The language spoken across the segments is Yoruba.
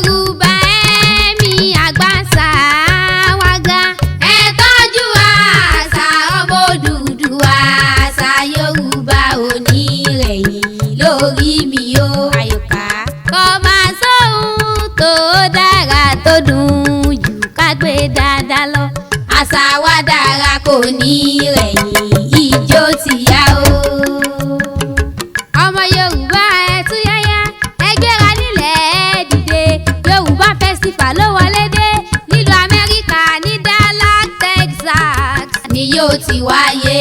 Yorùbá ẹ̀mí àgbàṣà wa ga. Ẹ tọ́jú àṣà ọmọ Odùduwà, àṣà Yorùbá ò ní rẹ̀yìn lórí mi o. Àyọ̀ká kò máa sóhun tó dára tó dùn jù ká gbé dáadáa lọ. Àṣà wa dára kò ní rẹ̀yìn, ijó ti yá o. Ọmọ Yorùbá ẹ túyáyá, ẹ gbéra nílẹ̀ ẹ dìde. Yorùbá festival ló wọlé dé nílùú Amẹ́ríkà ní Dallas, Texas ni yóò ti wáyé.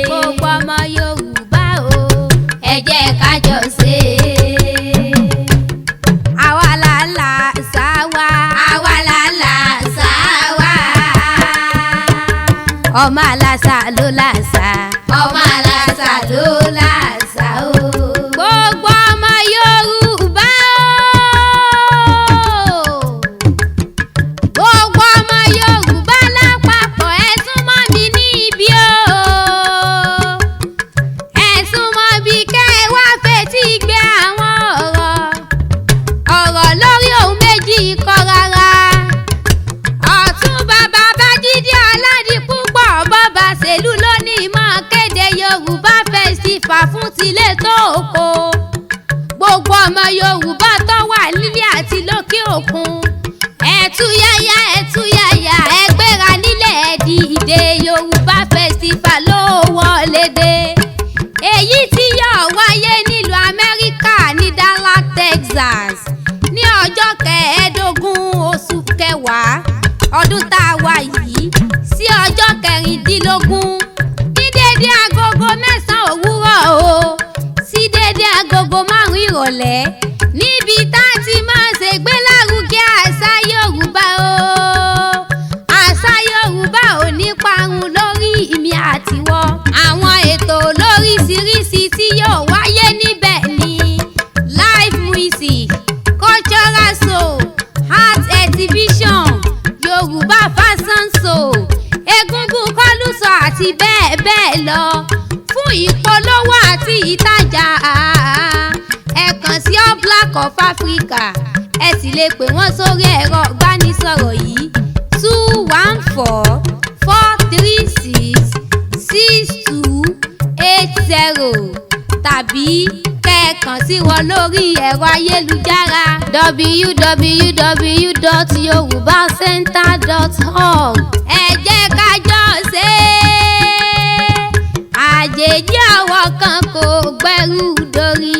Gbogbo ọmọ Yorùbá o, ẹ jẹ́ ká jọ ṣe. Àwa la làṣà wa, àwa la làṣà wa. Ọmọ aláṣà ló làṣà, ọmọ aláṣà ló làṣà o. Gbogbo ọmọ Yorùbá o, gbogbo ọmọ Yorùbá lápapọ̀ ẹ súnmọ́ mi níbí o. Ẹ súnmọ́ bí kẹ́ ẹ wá fetí gbé àwọn ọ̀rọ̀ lórí ohun méjì kọ́ rárá. Ọ̀túnba Babájídé Ọládipúpọ̀ bọ́ba ṣèlú lónìí mọ́ kéde Yorùbá festival fún tilé tó oko. Gbogbo ọmọ Yorùbá tó wà nílé àti lókè òkun, ẹ túyáyá ẹ túyáyá, ẹ gbéra nílẹ̀ ẹ dìde. Yorùbá festival ló wọlé dé. Èyí tí yóò wáyé nílùú Amẹ́ríkà ní Dallas, Texas ní ọjọ́ kẹẹ̀ẹ́dógún oṣù kẹwàá ọdún tá a wà yìí sí ọjọ́ kẹrìndínlógún ní déédé agogo 9 òwúrọ̀ o sí déédé agogo 5 ìrọ̀lẹ́, níbi tá a ti máa ṣègbélárugẹ àṣà Yorùbá o. Àṣà Yorùbá ò ní parun lórí ìmí àtiwọ́. Àwọn ètò lóríṣiríṣi tí yóò wáyé níbẹ̀ ni live music, cultural show, art exhibition, Yorùbá fashion show, egúngún kọ́lùsọ àti bẹ́ẹ̀ bẹ́ẹ̀ lọ. Fún ìpolówó àti ìtajà ẹ kàn sí All Black of Africa. Ẹ sì lè pè wọ́n sórí ẹ̀rọ ìbánisọ̀rọ̀ yìí 214-436-6280 tàbí kẹ́ẹ̀kan sí wọn lórí ẹ̀rọ ayélujára www.yorubacenter.org. Ẹ jẹ́ ká jọ ṣe é, àjèjì ọwọ́ kan kò gbẹ́rù dórí.